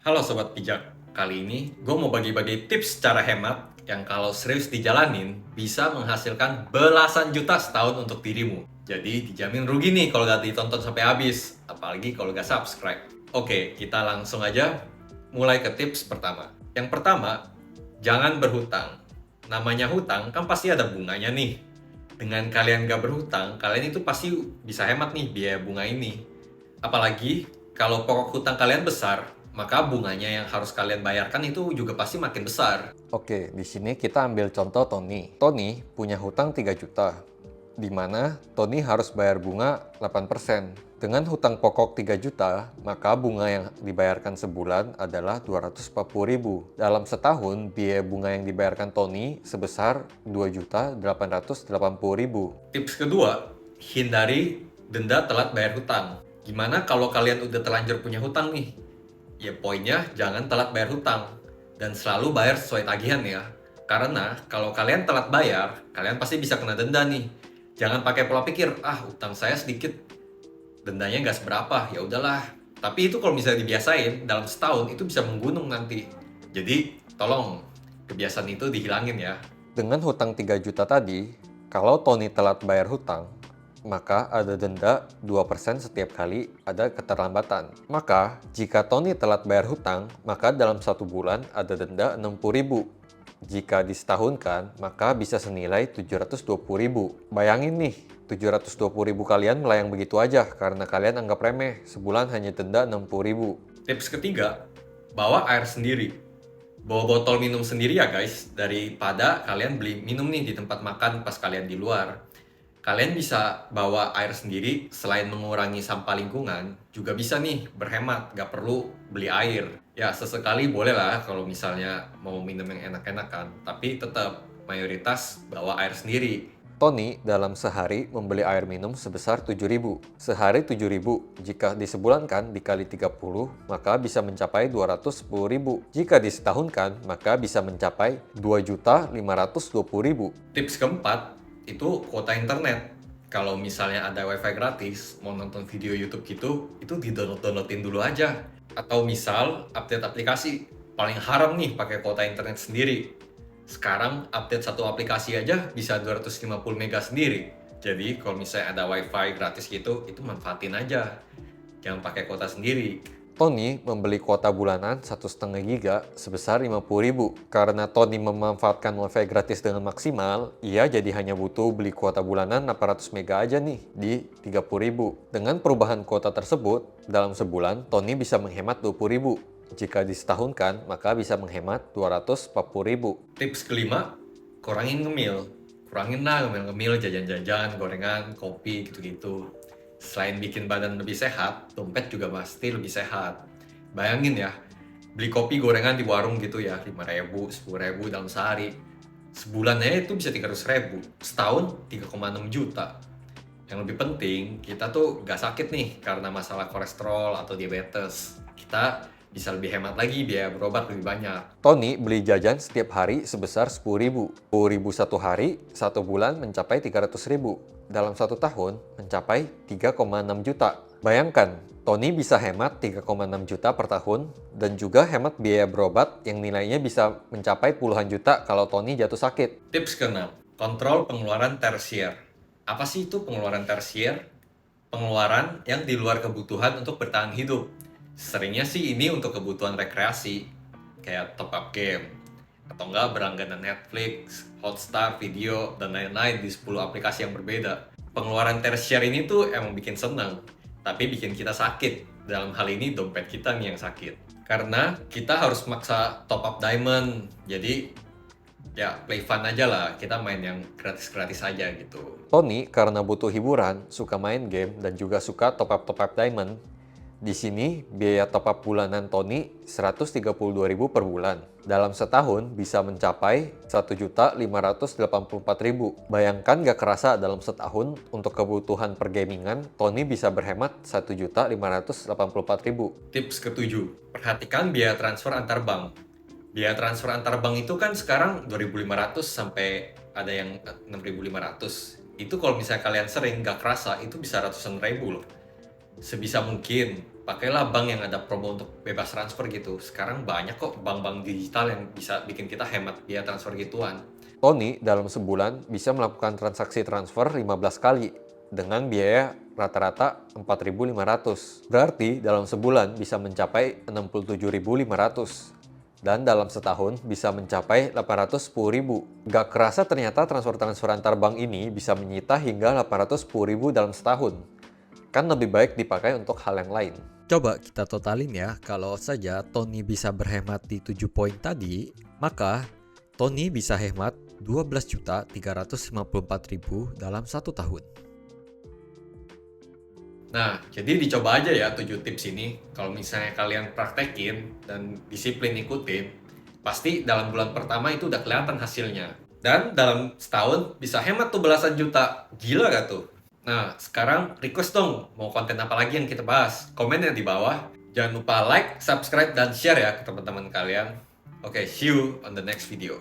Halo Sobat Pijak, kali ini gue mau bagi-bagi tips cara hemat yang kalau serius dijalanin bisa menghasilkan belasan juta setahun untuk dirimu. Jadi dijamin rugi nih kalau gak ditonton sampai habis, apalagi kalau gak subscribe. Oke, kita langsung aja mulai ke tips pertama. Yang pertama, jangan berhutang. Namanya hutang kan pasti ada bunganya nih. Dengan kalian gak berhutang, kalian itu pasti bisa hemat nih biaya bunga ini. Apalagi kalau pokok hutang kalian besar, maka bunganya yang harus kalian bayarkan itu juga pasti makin besar. Oke, di sini kita ambil contoh Tony. Tony punya hutang 3 juta, di mana Tony harus bayar bunga 8%. Dengan hutang pokok 3 juta, maka bunga yang dibayarkan sebulan adalah 240.000. Dalam setahun, biaya bunga yang dibayarkan Tony sebesar 2.880.000. Tips kedua, hindari denda telat bayar hutang. Gimana kalau kalian udah terlanjur punya hutang nih? Ya poinnya jangan telat bayar hutang. Dan selalu bayar sesuai tagihan ya. Karena kalau kalian telat bayar, kalian pasti bisa kena denda nih. Jangan pakai pola pikir, utang saya sedikit, dendanya nggak seberapa, ya udahlah. Tapi itu kalau misalnya dibiasain, dalam setahun itu bisa menggunung nanti. Jadi tolong kebiasaan itu dihilangin ya. Dengan hutang 3 juta tadi, kalau Tony telat bayar hutang, maka ada denda 2% setiap kali ada keterlambatan. Maka, jika Tony telat bayar hutang, maka dalam 1 bulan ada denda 60.000. Jika disetahunkan, maka bisa senilai 720.000. Bayangin nih, 720.000 kalian melayang begitu aja karena kalian anggap remeh, sebulan hanya denda 60.000. Tips ketiga, bawa air sendiri. Bawa botol minum sendiri ya guys, daripada kalian beli minum nih di tempat makan pas kalian di luar. Kalian bisa bawa air sendiri, selain mengurangi sampah lingkungan, juga bisa nih berhemat, gak perlu beli air. Ya sesekali boleh lah kalau misalnya mau minum yang enak-enak kan, tapi tetap mayoritas bawa air sendiri. Tony dalam sehari membeli air minum sebesar 7.000. Sehari 7.000, jika disebulankan dikali 30, maka bisa mencapai 210.000. Jika disetahunkan, maka bisa mencapai 2.520.000. Tips keempat, itu kuota internet. Kalau misalnya ada wifi gratis, mau nonton video YouTube gitu, itu di-downloadin dulu aja. Atau misal, update aplikasi. Paling haram nih pakai kuota internet sendiri. Sekarang update satu aplikasi aja bisa 250 mega sendiri. Jadi kalau misalnya ada wifi gratis gitu, itu manfaatin aja. Jangan pakai kuota sendiri. Tony membeli kuota bulanan 1,5 giga sebesar 50.000. Karena Tony memanfaatkan wifi gratis dengan maksimal, ia jadi hanya butuh beli kuota bulanan 800 mega aja nih di 30.000. Dengan perubahan kuota tersebut, dalam sebulan Tony bisa menghemat 20.000. Jika disetahunkan, maka bisa menghemat 240.000. Tips kelima, kurangin ngemil. Kurangin lah ngemil-ngemil, jajan-jajan, gorengan, kopi, gitu-gitu. Selain bikin badan lebih sehat, dompet juga pasti lebih sehat. Bayangin ya, beli kopi gorengan di warung gitu ya, 5.000, 10.000 dalam sehari. Sebulannya itu bisa 300.000, setahun 3,6 juta. Yang lebih penting, kita tuh gak sakit nih karena masalah kolesterol atau diabetes. Kita bisa lebih hemat lagi biaya berobat lebih banyak. Tony beli jajan setiap hari sebesar 10.000. 10.000 satu hari, 1 bulan mencapai 300.000. Dalam 1 tahun mencapai 3,6 juta. Bayangkan, Tony bisa hemat 3,6 juta per tahun dan juga hemat biaya berobat yang nilainya bisa mencapai puluhan juta kalau Tony jatuh sakit. Tips ke-6, kontrol pengeluaran tersier. Apa sih itu pengeluaran tersier? Pengeluaran yang di luar kebutuhan untuk bertahan hidup. Seringnya sih ini untuk kebutuhan rekreasi, kayak top up game, atau enggak berlangganan Netflix, Hotstar, video, dan lain-lain di 10 aplikasi yang berbeda. Pengeluaran tersier ini tuh emang bikin seneng, tapi bikin kita sakit. Dalam hal ini dompet kita nih yang sakit. Karena kita harus maksa top up diamond, jadi ya play fun aja lah, kita main yang gratis-gratis aja gitu. Tony karena butuh hiburan, suka main game dan juga suka top up diamond. Di sini, biaya top up bulanan Tony 132.000 per bulan. Dalam setahun bisa mencapai 1.584.000. Bayangkan gak kerasa dalam setahun untuk kebutuhan pergamingan, Tony bisa berhemat 1.584.000. Tips ketujuh, perhatikan biaya transfer antar bank. Biaya transfer antar bank itu kan sekarang 2.500 sampai ada yang 6.500. Itu kalau misalnya kalian sering gak kerasa, itu bisa ratusan ribu loh. Sebisa mungkin pakailah bank yang ada promo untuk bebas transfer gitu. Sekarang banyak kok bank-bank digital yang bisa bikin kita hemat biaya transfer gituan. Tony dalam sebulan bisa melakukan transaksi transfer 15 kali dengan biaya rata-rata 4.500. Berarti dalam sebulan bisa mencapai 67.500. Dan dalam setahun bisa mencapai 810.000. Gak kerasa ternyata transfer-transfer antar bank ini bisa menyita hingga 810.000 dalam setahun. Kan lebih baik dipakai untuk hal yang lain. Coba kita totalin ya, kalau saja Tony bisa berhemat di 7 poin tadi, maka Tony bisa hemat 12.354.000 dalam 1 tahun. Nah, jadi dicoba aja ya 7 tips ini. Kalau misalnya kalian praktekin dan disiplin ikutin, pasti dalam bulan pertama itu udah kelihatan hasilnya. Dan dalam setahun bisa hemat tuh belasan juta. Gila gak tuh? Nah, sekarang request dong mau konten apa lagi yang kita bahas. Komen ya di bawah. Jangan lupa like, subscribe, dan share ya ke teman-teman kalian. Oke, see you on the next video.